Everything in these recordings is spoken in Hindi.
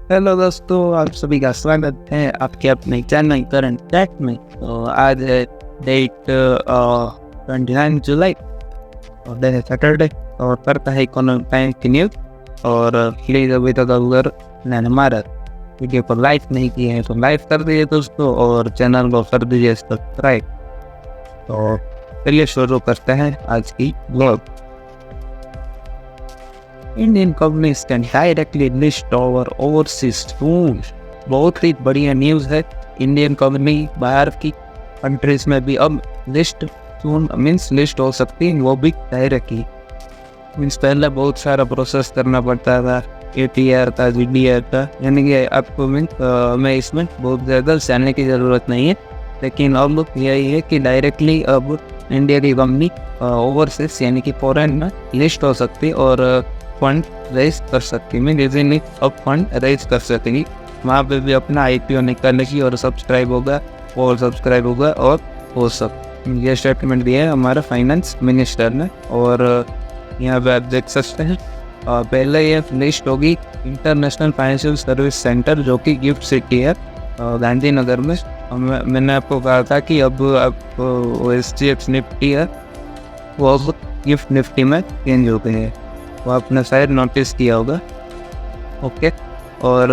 हेलो दोस्तों, आप सभी का स्वागत है आपके अपने चैनल करंट टेक में। तो आज है डेट 29 जुलाई और दिन है सैटरडे और करता है इकोनॉमिक टाइम की न्यूज़। और प्लीज़ अभी तक अगर मैंने हमारा वीडियो को लाइक नहीं किए हैं तो लाइक कर दीजिए दोस्तों, और चैनल को कर दीजिए सब्सक्राइब। तो चलिए शुरू करते हैं आज की blog. Indian companies can directly list over overseas soon। बहुत ही बढ़िया न्यूज़ है। इंडियन कंपनी बाहर की कंट्रीज में भी अब लिस्ट सून मीन्स लिस्ट हो सकती है, वो भी डायरेक्टली। मीन्स पहले बहुत सारा प्रोसेस करना पड़ता था, ATR था, GDR था, यानी कि आपको मैं इसमें बहुत ज़्यादा जाने की ज़रूरत नहीं है। लेकिन अब यही है कि डायरेक्टली अब इंडिया की कंपनी ओवरसीज यानी कि फॉरेन में लिस्ट हो सकती है और फंड रेज कर सकती है। इजीली अब फंड रेज कर सकेंगी। वहाँ पे भी अपना IPO निकालेगी और सब्सक्राइब होगा और हो सकता। ये स्टेटमेंट दिया है हमारा फाइनेंस मिनिस्टर ने। और यहाँ पे आप देख सकते हैं पहले ये लिस्ट होगी इंटरनेशनल फाइनेंशियल सर्विस सेंटर, जो कि गिफ्ट सिटी है गांधीनगर में। मैंने आपको कहा था कि अब SGX निफ्टी है वो अब गिफ्ट निफ्टी में चेंज हो गए हैं, वो आपने शायद नोटिस किया होगा। ओके। और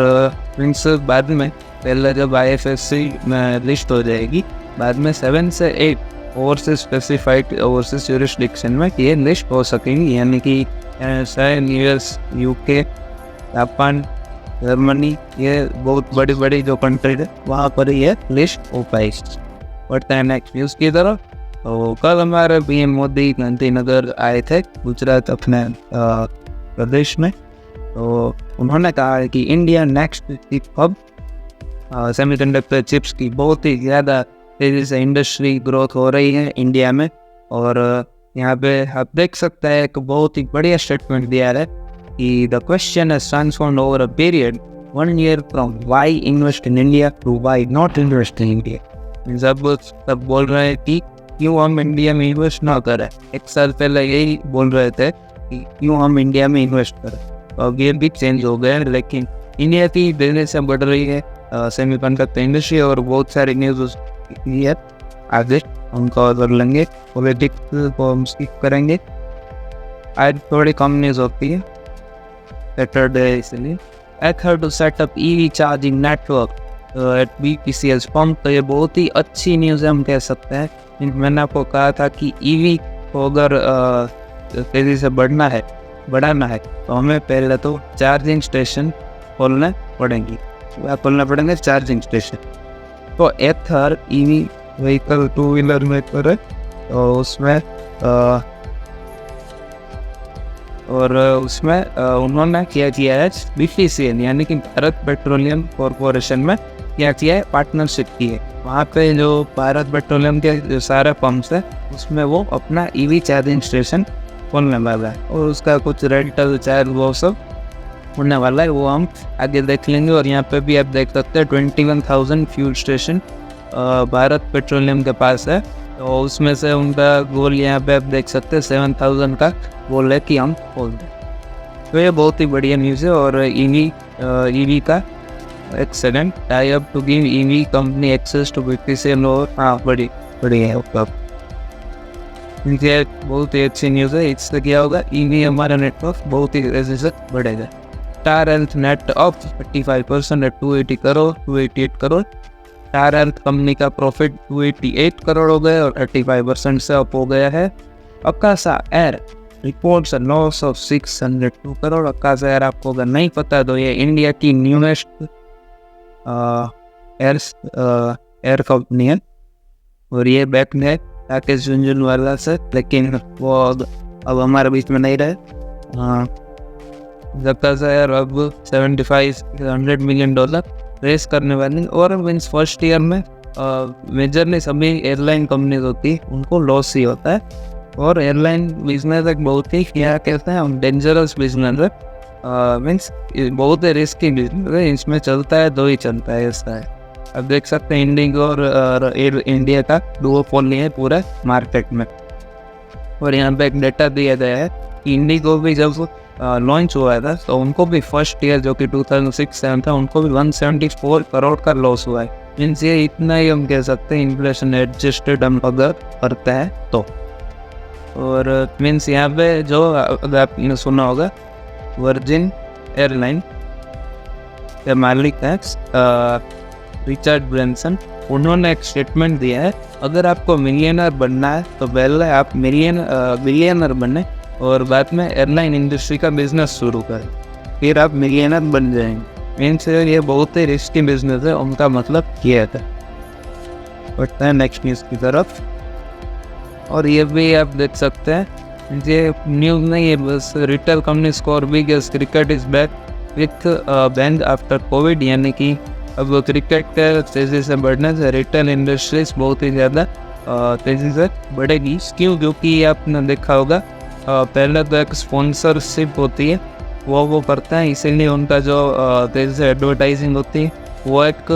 मीन्स बाद में पहले जब IFSC में लिस्ट हो जाएगी, बाद में 7 से 8 ओवरसीज स्पेसिफाइड ओवरसीज ज्यूरिसडिक्शन में ये लिस्ट हो सकेंगी, यानी कि शायद US, UK, जापान, जर्मनी, ये बहुत बड़ी बड़ी जो कंट्री है वहाँ पर ये लिस्ट हो पाएगी। बढ़ते हैं नेक्स्ट न्यूज़ की तरफ। तो कल हमारे PM मोदी गांधीनगर आए थे, गुजरात अपने प्रदेश में। तो उन्होंने कहा है कि India next chip hub semiconductor chips की बहुत ही ज़्यादा तेज़ी से इंडस्ट्री ग्रोथ हो रही है इंडिया में। और यहाँ पे आप देख सकते हैं एक बहुत ही बढ़िया स्टेटमेंट दिया है कि the question has transformed over a period 1 year from why invest in India to why not invest in India. सब बोल रहे हैं कि क्यों हम इंडिया में इन्वेस्ट ना करें। 1 साल पहले यही बोल रहे थे कि क्यों हम इंडिया में इन्वेस्ट करें। तो अब ये भी चेंज हो गया है। लेकिन इंडिया की बिजनेस से बढ़ रही है सेमीकंडक्टर इंडस्ट्री, और बहुत सारी न्यूज़ है आगे हम कवर लेंगे। पॉलिटिक्स को हम स्किप करेंगे, आज थोड़ी कम न्यूज़ होती है सैटरडे, इसलिए Ather to set up EV charging network at BPCL pump. तो ये बहुत ही अच्छी न्यूज़ है हम कह सकते हैं। मैंने आपको कहा था कि EV को अगर तेज़ी से बढ़ाना है तो हमें पहले तो चार्जिंग स्टेशन खोलने पड़ेंगे चार्जिंग स्टेशन। तो एथर EV व्हीकल 2 व्हीलर में करे तो उसमें उन्होंने क्या किया है, BPCL यानी कि भारत पेट्रोलियम कॉरपोरेशन में क्या किया है, पार्टनरशिप की है। वहाँ पे जो भारत पेट्रोलियम के जो सारे पंप्स है उसमें वो अपना EV चार्जिंग स्टेशन खोलने वाला है, और उसका कुछ रेंटल चार्ज वो सब होने वाला है, वो हम आगे देख लेंगे। और यहाँ पे भी आप देख सकते हैं 21,000 फ्यूल स्टेशन भारत पेट्रोलियम के पास है। तो उसमें से उनका गोल यहाँ पे आप देख सकते हैं 7,000 का गोल है कि हम खोल दें। तो ये बहुत ही बढ़िया न्यूज़ है। और EV का excellent tie up to give EV company access to BPCL। और बड़ी है ये बहुत ही अच्छी न्यूज़ है। इससे क्या होगा, EV हमारा नेटवर्क बहुत ही तेज़ी से बढ़ेगा। Star health net up 35% at 288 crore. Star health company का प्रॉफिट 288 करोड़ हो गया और 35% से अप हो गया है। Akasa air reports loss of 602 crore. Akasa air आपको अगर नहीं पता तो ये इंडिया की न्यूएस्ट एयर कंपनी है, और ये बैक्ड है राकेश झुनझुनवाला से, लेकिन वो अब हमारे बीच में नहीं रहे। अकाशा एयर अब $75 मिलियन रेस करने वाली। और मीन्स फर्स्ट ईयर में मेजरली सभी एयरलाइन कंपनीज होती है उनको लॉस ही होता है। और एयरलाइन बिजनेस एक बहुत ही क्या कहते हैं हम, डेंजरस बिजनेस है। मीन्स बहुत ही रिस्की बिजनेस है। इसमें चलता है दो ही चलता है, ऐसा है। अब देख सकते हैं इंडिगो और एयर इंडिया का डुओपोली है पूरा मार्केट में। और यहाँ पे एक डेटा दिया गया है कि इंडिगो भी जब लॉन्च हुआ था, तो उनको भी फर्स्ट ईयर जो कि 2006-7 था, उनको भी 174 करोड़ का लॉस हुआ है। मीन्स ये इतना ही हम कह सकते हैं इन्फ्लेशन एडजस्टेड हम अगर करते हैं तो। और मीन्स यहाँ पे जो अगर आपने सुना होगा वर्जिन एयरलाइन के मालिक हैं रिचर्ड ब्रेंसन, उन्होंने एक स्टेटमेंट दिया है, अगर आपको मिलियनर बनना है तो पहले आप बिलियनर बने और बाद में एयरलाइन इंडस्ट्री का बिजनेस शुरू करें, फिर आप मिलियनर बन जाएंगे। मीन्स ये बहुत ही रिस्की बिजनेस है, उनका मतलब ये था। बढ़ते हैं नेक्स्ट न्यूज़ की तरफ, और ये भी आप देख सकते हैं, ये न्यूज़ नहीं है बस, retail company score biggest cricket is back with band after Covid, यानी कि अब क्रिकेट के तेज़ी से बढ़ने से रिटेल इंडस्ट्रीज बहुत ही ज़्यादा तेज़ी से बढ़ेगी। क्यों? क्योंकि आपने देखा होगा पहले तो एक स्पॉन्सरशिप होती है वो करते हैं, इसीलिए उनका जो तेज़ी से एडवर्टाइजिंग होती है वो एक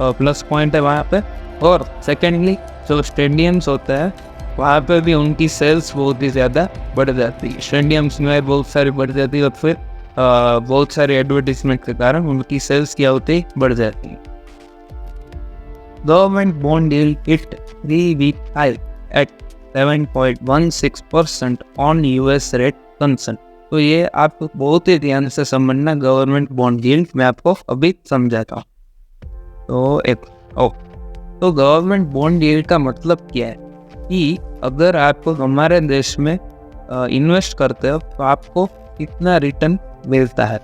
प्लस पॉइंट है वहाँ पे। और सेकेंडली जो स्टेडियम्स होता है वहाँ पे भी उनकी सेल्स बहुत ही ज़्यादा बढ़ जाती है, स्टेडियम्स में बहुत सारी बढ़ जाती है, और फिर बहुत सारे एडवर्टीजमेंट के कारण उनकी सेल्स क्या होती है, बढ़ जाती है। Government bond yield hit 3-week high at 7.16% on US rate concern. तो ये आप बहुत ही ध्यान से समझना, गवर्नमेंट बॉन्ड यील्ड मैं आपको अभी समझाता हूँ। तो गवर्नमेंट बॉन्ड यील्ड का मतलब क्या है कि अगर आप हमारे देश में इन्वेस्ट करते हो तो आपको कितना रिटर्न मिलता है,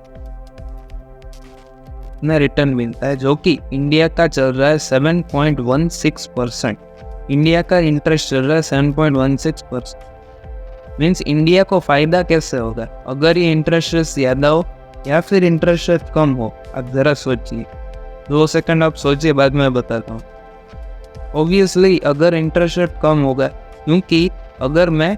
इतना रिटर्न मिलता है, जो कि इंडिया का चल रहा है 7.16%। इंडिया का इंटरेस्ट चल रहा है 7.16%। मीन्स इंडिया को फ़ायदा कैसे होगा अगर ये इंटरेस्ट रेट ज़्यादा हो या फिर इंटरेस्ट रेट कम हो? आप ज़रा सोचिए, 2 सेकंड आप सोचिए, बाद में बताता हूँ। ऑब्वियसली अगर इंटरेस्ट रेट कम होगा, क्योंकि अगर मैं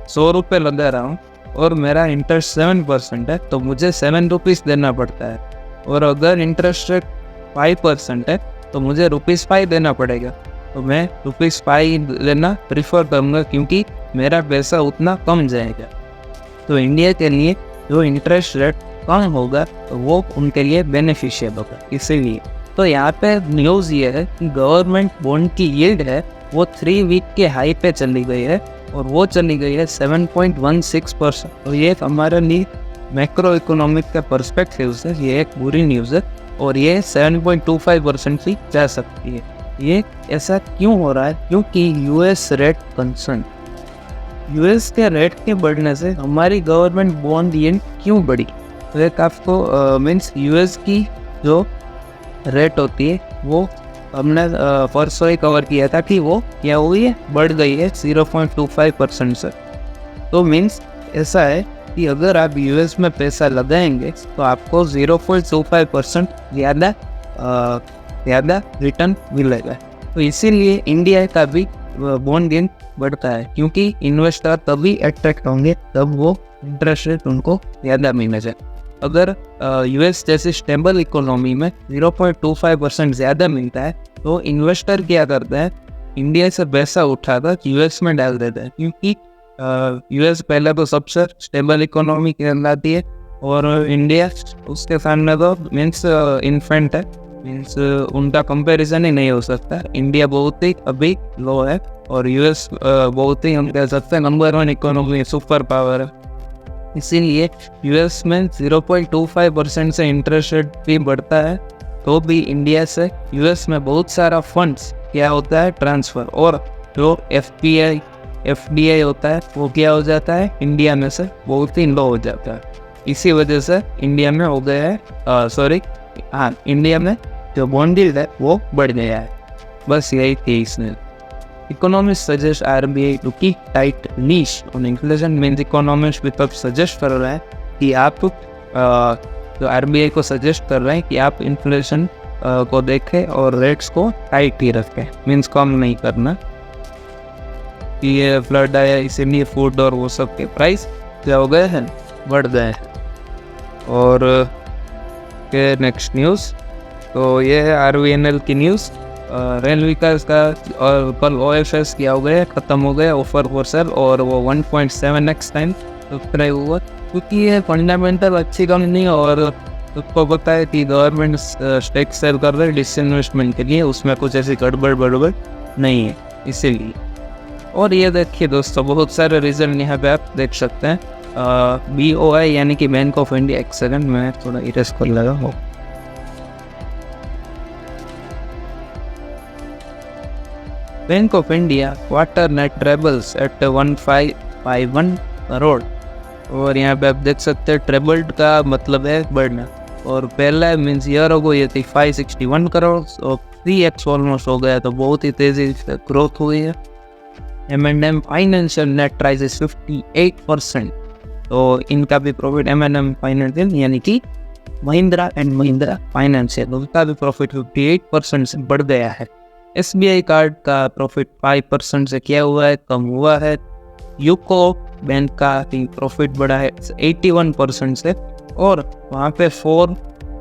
100 रुपये लगा रहा हूँ और मेरा इंटरेस्ट 7% है तो मुझे 7 रुपीज़ देना पड़ता है, और अगर इंटरेस्ट रेट 5% है तो मुझे ₹5 देना पड़ेगा। तो मैं ₹5 लेना प्रीफर करूँगा, क्योंकि मेरा पैसा उतना कम जाएगा। तो इंडिया के लिए जो इंटरेस्ट रेट कम होगा तो वो उनके लिए बेनिफिशियल होगा। इसीलिए तो यहाँ पे न्यूज़ ये है कि गवर्नमेंट बॉन्ड की यील्ड है वो 3 वीक के हाई पे चली गई है, और वो चली गई है 7.16%। तो ये हमारे लिए मैक्रो इकोनॉमिक का पर्सपेक्टिव से ये एक बुरी न्यूज़ है, और ये 7.25% भी जा सकती है। ये ऐसा क्यों हो रहा है? क्योंकि यूएस रेट कंसर्न, यूएस के रेट के बढ़ने से हमारी गवर्नमेंट बॉन्ड यील्ड क्यों बढ़ी? तो एक आपको मीन्स यूएस की जो रेट होती है वो हमने परसों ही कवर किया था कि वो क्या हुई है, बढ़ गई है 0.25% से। तो मीन्स ऐसा है कि अगर आप यूएस में पैसा लगाएंगे तो आपको 0.25% ज़्यादा रिटर्न मिलेगा। तो इसीलिए इंडिया का भी बॉन्ड यील्ड बढ़ता है, क्योंकि इन्वेस्टर तभी अट्रैक्ट होंगे तब वो इंटरेस्ट रेट उनको ज़्यादा मिलेगा। अगर यूएस जैसी स्टेबल इकोनॉमी में 0.25% ज़्यादा मिलता है तो इन्वेस्टर क्या करते हैं, इंडिया से पैसा उठाकर यूएस में डाल देते हैं, क्योंकि यूएस पहले तो सबसे स्टेबल इकोनॉमी कहलाती है, और इंडिया उसके सामने तो मीन्स इन्फेंट है, मीन्स उनका कंपैरिजन ही नहीं हो सकता। इंडिया बहुत ही अभी लो है, और यूएस बहुत ही हम कह सकते हैं नंबर 1 इकोनॉमी, सुपर पावर है। इसीलिए यूएस में 0.25% से इंटरेस्ट रेट भी बढ़ता है, तो भी इंडिया से यूएस में बहुत सारा फंड्स क्या होता है, ट्रांसफ़र, और जो एफडीआई होता है वो क्या हो जाता है, इंडिया में से बहुत ही लो हो जाता है। इसी वजह से इंडिया में हो गया है इंडिया में जो बॉन्ड यील्ड है वो बढ़ गया है। बस यही थी इसमें। Economists suggest RBI to keep tight leash on inflation। Means economist भी तब सजेस्ट कर रहे हैं कि आप जो RBI को सजेस्ट कर रहे हैं कि आप इन्फ्लेशन को देखें और रेट्स को टाइट ही रखें, मीन्स कम नहीं करना। कि ये फ्लड आया इसीलिए फूड और वो सब के प्राइस क्या हो गए हैं, बढ़ गए हैं। और के नेक्स्ट न्यूज़ तो ये है RVNL की न्यूज़। रेल विकास का और कल OFS किया हो गया, ख़त्म हो गया ऑफर फॉर सेल, और वो 1.7x टाइम सब्सक्राइब हुआ, क्योंकि ये फंडामेंटल अच्छी कंपनी और सबको पता है कि गवर्नमेंट स्टेक सेल कर रहे हैं डिसइन्वेस्टमेंट के लिए, उसमें कुछ ऐसी गड़बड़ नहीं है इसीलिए। और ये देखिए दोस्तों, बहुत सारे रिजल्ट यहाँ पे आप देख सकते हैं। BOI यानी कि बैंक ऑफ इंडिया, एक सेकंड मैं थोड़ा इरेज कर लगा हूँ। Bank of India quarter net trebles at 1551 crore, और यहाँ पे आप देख सकते हैं ट्रेबल्ड का मतलब है बढ़ना, और पहला मीन्स ईयर हो ये थी 561 करोड़ और 3x ऑलमोस्ट हो गया, तो बहुत ही तेजी से ग्रोथ हुई है। M&M फाइनेंशियल नेट राइजेस 58%, तो इनका भी प्रॉफिट M&M फाइनेंशियल यानी कि महिंद्रा एंड महिंद्रा फाइनेंशियल, उनका भी प्रॉफिट 58% से बढ़ गया है। SBI कार्ड का प्रॉफिट 5% से क्या हुआ है, कम हुआ है। यूको बैंक का प्रॉफिट बढ़ा है 81% से, और वहाँ पे 4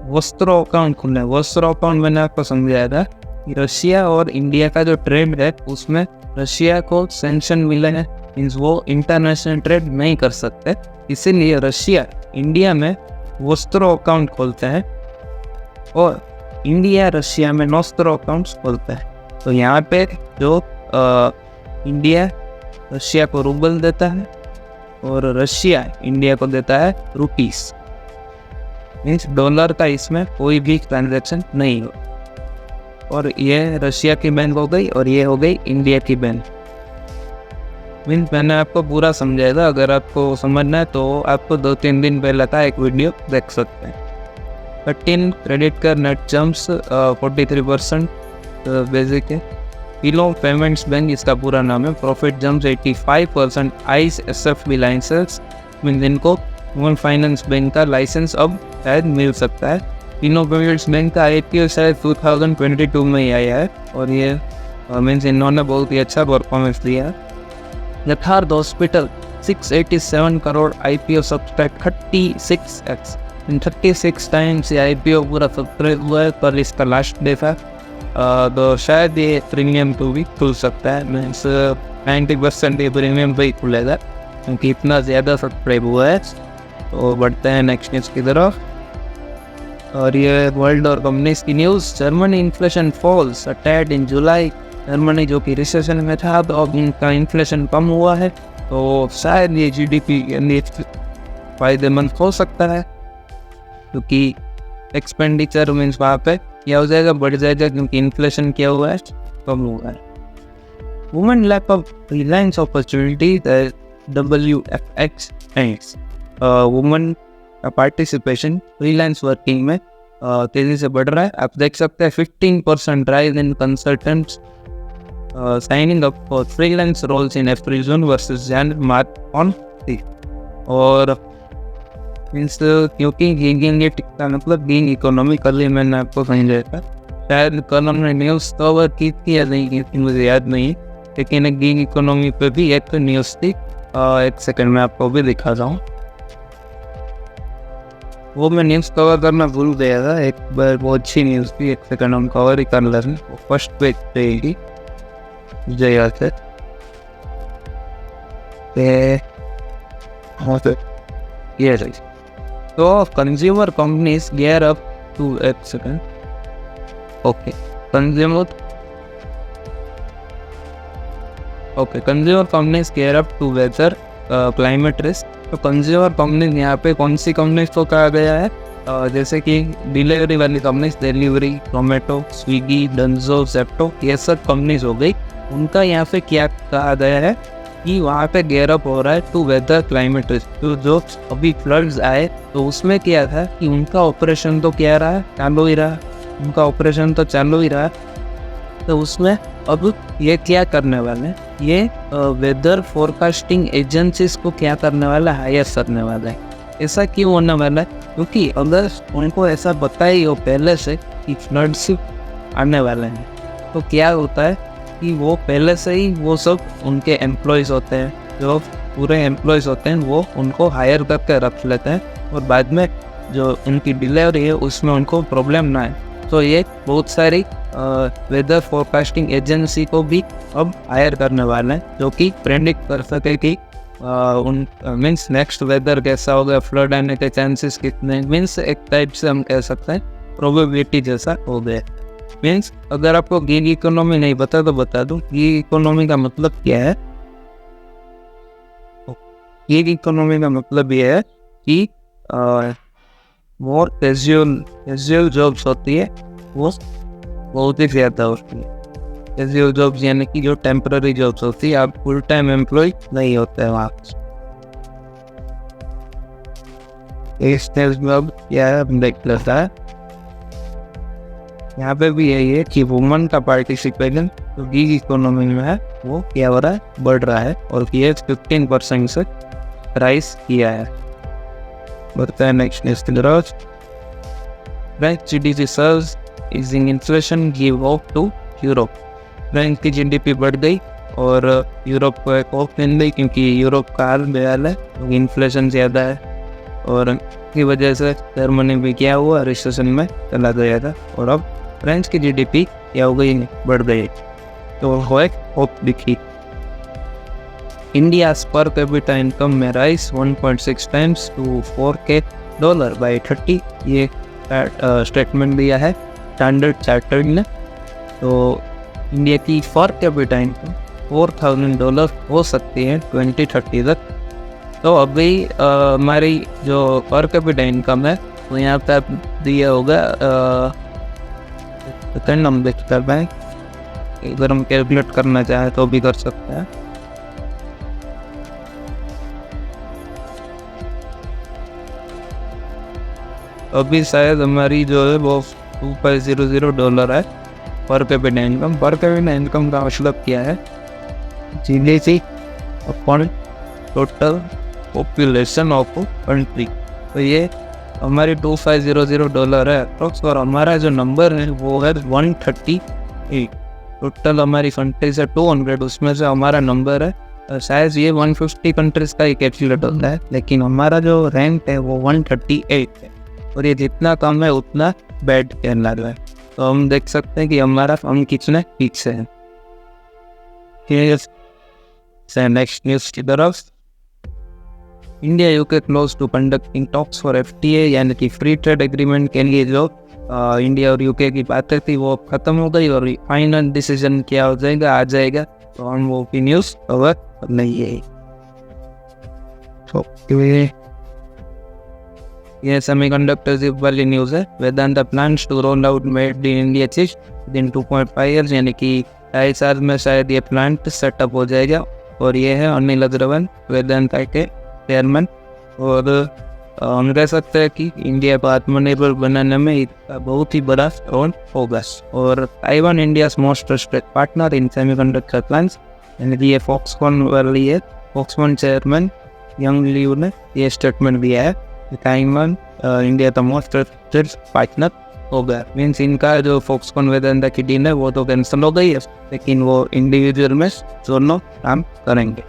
वस्त्रों अकाउंट खुले हैं। वस्त्रों अकाउंट मैंने आपको समझाया था कि रशिया और इंडिया का जो ट्रेड है उसमें रशिया को सैंक्शन मिले हैं, मीन्स वो इंटरनेशनल ट्रेड नहीं कर सकते, इसीलिए रशिया इंडिया में वस्त्रों अकाउंट खोलते हैं और इंडिया रशिया में नोस्त्रो अकाउंट्स खोलते हैं। तो यहाँ पे जो इंडिया रशिया को रूबल देता है और रशिया इंडिया को देता है रुपीस, मीन्स डॉलर का इसमें कोई भी ट्रांजैक्शन नहीं हो। और ये रशिया की बैंक हो गई और ये हो गई इंडिया की बैंक। मीन्स मैंने आपको पूरा समझाया था, अगर आपको समझना है तो आपको 2-3 दिन पहले का एक वीडियो देख सकते हैं। 13 credit card net jumps 43% basic है। पिलो पेमेंट्स बैंक इसका पूरा नाम है, प्रॉफिट जम्प्स 85%। आइस SFB लाइसेंस, मीन्स इनको वुमेन फाइनेंस बैंक का लाइसेंस अब शायद मिल सकता है। पिलो पेमेंट्स बैंक का IPO शायद 2022 में ही आया है और ये मीन्स इन्होंने बहुत ही अच्छा परफॉर्मेंस दिया है। यथार्थ hospital 687 crore IPO subscribe 36x, 36 times ये IPO पूरा सब्सक्राइब हुआ है, पर इसका लास्ट डे था, तो शायद ये प्रीमियम तो भी खुल सकता है। मीन्स 90% ये प्रीमियम पे ही खुलेगा क्योंकि इतना ज़्यादा सब्सक्राइब हुआ है। तो बढ़ते हैं नेक्स्ट न्यूज़ की तरफ, और ये वर्ल्ड और कंपनीज की news. Germany inflation falls a टैड in July, Germany जो कि रिसेशन में था तो अब इनका इन्फ्लेशन कम हुआ है, तो शायद ये GDP के लिए फ़ायदेमंद हो सकता है, क्योंकि एक्सपेंडिचर मीन्स वहाँ पे क्या हो जाएगा, बढ़ जाएगा, क्योंकि इन्फ्लेशन क्या हुआ है, कम हुआ है। Women lap of Reliance opportunity WFX ends, women का पार्टिसिपेशन फ्रीलांस वर्किंग में तेज़ी से बढ़ रहा है। आप देख सकते हैं 15% rise in consultants signing up for freelance roles in April June versus January March on 3, और मीन्स क्योंकि गिग टिकता मतलब गिग इकोनॉमी कर ली, मैंने आपको समझाया था, शायद कल हमने न्यूज़ कवर की थी या नहीं की थी मुझे याद नहीं, लेकिन गिग इकोनॉमी पे भी एक न्यूज़ थी। एक सेकंड में आपको भी दिखाता हूँ, वो मैं न्यूज़ कवर करना भूल गया था। एक बार बहुत अच्छी न्यूज़ थी, एक सेकंड हम कवर ही कर ले रहे हैं। फर्स्ट पेज रहेगी मुझे याद है, ये रही। तो consumer companies gear up to, एक second, okay, consumer companies gear up to weather climate risk. तो कंज्यूमर कंपनीज यहाँ पे कौन सी कंपनीज को कहा गया है, जैसे कि डिलीवरी वाली companies, delivery, Zomato, Swiggy, Dunzo, Zepto, ये सब कंपनीज हो गई। उनका यहाँ पे क्या कहा गया है कि वहाँ पे गेयर अप हो रहा है टू वेदर क्लाइमेट रिस्क। तो जो अभी फ्लड्स आए तो उसमें क्या था कि उनका ऑपरेशन तो क्या रहा, चालू ही रहा, उनका ऑपरेशन तो चालू ही रहा। तो उसमें अब ये क्या करने वाले हैं, ये वेदर फोरकास्टिंग एजेंसीज को क्या करने वाला है, हायर करने वाला है। ऐसा क्यों होने वाला है, क्योंकि अगर उनको ऐसा बताई हो पहले से कि फ्लड्स आने वाले हैं, तो क्या होता है कि वो पहले से ही वो सब उनके एम्प्लॉयज़ होते हैं, जो पूरे एम्प्लॉयज़ होते हैं वो उनको हायर करके रख लेते हैं, और बाद में जो उनकी डिलीवरी है उसमें उनको प्रॉब्लम ना आए। तो ये बहुत सारी वेदर फोरकास्टिंग एजेंसी को भी अब हायर करने वाले हैं, जो कि प्रेडिक्ट कर सके कि उन मीन्स नेक्स्ट वेदर कैसा होगा, फ्लड आने के चांसेस कितने, मीन्स एक टाइप से हम कह सकते हैं प्रोबेबिलिटी जैसा हो गया। मीन्स अगर आपको गिग इकोनॉमी नहीं पता तो बता दूं, गिग इकोनॉमी का मतलब क्या है। गिग इकोनॉमी का मतलब ये है कि मोर कैजुअल जॉब्स होती है वो बहुत ही ज़्यादा होती है। कैजुअल जॉब्स यानी कि जो टेम्पररी जॉब्स होती है, आप फुल टाइम एम्प्लॉय नहीं होते हैं वहाँ। इस में अब क्या है हम देख लेता है। यहाँ पे भी यही है कि वुमन का पार्टिसिपेशन जो गिग इकोनॉमी में है वो क्या हो रहा है, बढ़ रहा है, और ये 15% से राइज किया है। बढ़ता है नेक्स्ट न्यूज़ की तरफ। French GDP surge easing inflation give hope to Europe. French की जीडीपी बढ़ गई और यूरोप को एक होप मिल गई, क्योंकि यूरोप का हाल बेहाल है, इन्फ्लेशन ज़्यादा है, और की वजह से जर्मनी भी क्या हुआ, रिसेशन में चला गया था, और अब फ्रेंच की जीडीपी क्या हो गई, बढ़ गई, तो वो एक होप दिखी। इंडिया पर कैपिटा इनकम में rise 1.6 times to $4K by 30, ये स्टेटमेंट दिया है स्टैंडर्ड चार्टर्ड ने। तो इंडिया की पर कैपिटा इनकम $4,000 हो सकती है 2030 तक। तो अभी हमारी जो पर कैपिटा इनकम है वो यहाँ पे दिया होगा, हम देख कर पाए, अगर हम कैलकुलेट करना चाहें तो भी कर सकते हैं। अभी शायद हमारी जो है वो $2,500 है पर कैपिटा इनकम। पर कैपिटा इनकम का मतलब क्या है, GDP upon total population of country. तो ये हमारी $2,500 है अप्रोक्स, और हमारा जो नंबर है वो है 138। टोटल हमारी कंट्री से 200, उसमें से हमारा नंबर है शायद ये 150 कंट्रीज का ही कैलकुलेट होता है, लेकिन हमारा जो रैंक है वो 138 है, और ये जितना कम है उतना बैड कहना है। तो हम देख सकते हैं कि हम कितने पीछे हैं। नेक्स्ट न्यूज़ की तरफ। India UK close to conducting talks for FTA, यानी कि फ्री ट्रेड एग्रीमेंट के लिए जो इंडिया और यूके की बातें थी वो ख़त्म हो गई, और फाइनल डिसीजन क्या हो जाएगा, आ जाएगा, तो हम वो की न्यूज़ कवर नहीं है। तो ये सेमीकंडक्टर चिप वाली न्यूज़ है। Vedanta plans to roll out made in India chips within 2.5 years, यानी कि 2.5 साल में शायद ये प्लांट सेटअप हो जाएगा। और ये है अनिल अग्रवाल, वेदांता के चेयरमैन, और हम कह सकते हैं कि इंडिया को आत्मनिर्भर बनाने में इसका बहुत ही बड़ा रोल होगा। और Taiwan India most trusted partner in semiconductor plants, यानी कि ये फॉक्सकॉन वाली है। फॉक्सकॉन चेयरमैन यंग लियू ने ये स्टेटमेंट दिया है, ताइवान इंडिया का मोस्ट ट्रस्टेड पार्टनर होगा। मीन्स इनका जो फॉक्सकॉन वेदांता की डील है वो तो कैंसिल हो गई है, लेकिन वो इंडिविजुअल में दोनों काम करेंगे।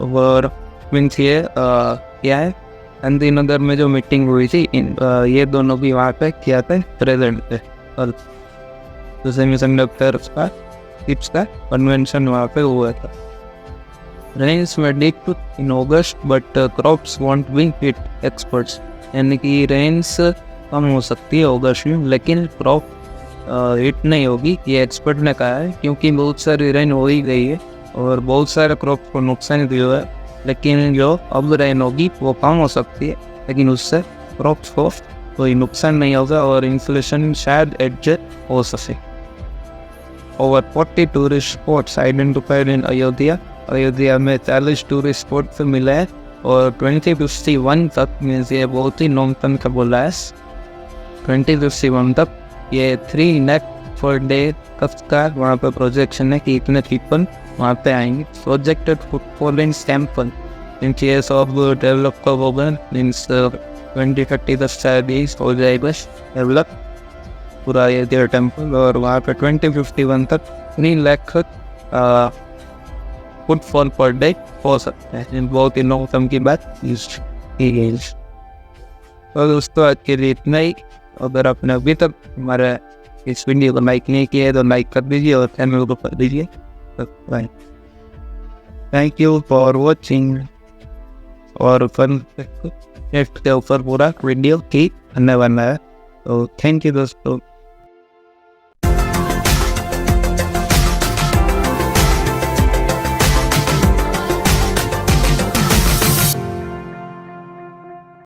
और मीन्स ये क्या है, गांधीनगर में जो मीटिंग हुई थी ये दोनों भी वहाँ पे किया था, प्रेजेंट थे, और तो सेमीकंडक्टर का चिप्स का कन्वेंशन वहाँ पे हुआ था। Rains were deep in August, but crops won't be hit, experts, यानी कि रेंस कम हो सकती है अगस्त में, लेकिन क्रॉप हिट नहीं होगी, ये एक्सपर्ट ने कहा है, क्योंकि बहुत सारी रेन हो ही गई है और बहुत सारे क्रॉप को नुकसान भी हुआ है। लेकिन जो अब रेन होगी वो कम हो सकती है, लेकिन उससे क्रॉप्स को कोई नुकसान नहीं होगा और इन्फ्लेशन शायद एडजस्ट हो सके। Over 40 tourist spots identified in Ayodhya. Ayodhya में 40 टूरिस्ट स्पॉट मिले हैं, और 2051 तक, मीन्स ये बहुत ही लॉन्ग टर्म का बोला है, 2051 तक ये 3 लाख पर डे का वहाँ पर प्रोजेक्शन है कि इतने पीपल वहाँ पे आएंगे। Projected footfall in temple, means ये सब डेवलप कब होगा, मीन्स 2030 तक शायद ये हो जाएगा डेवलप पूरा ये टेम्पल, और वहाँ पे 2051 तक 3 लाख फुटफॉल पर डे हो सकता है। बहुत ही लॉन्ग टर्म की बात की गई। और दोस्तों आज के लिए इतना ही। अगर आपने अभी तक हमारा इस वीडियो को लाइक नहीं किया है तो लाइक कर दीजिए और चैनल को कर दीजिए। Bye. Thank you for watching. और फन फैक्ट के ऊपर पूरा वीडियो की बनने वाला है, तो थैंक यू दोस्तों।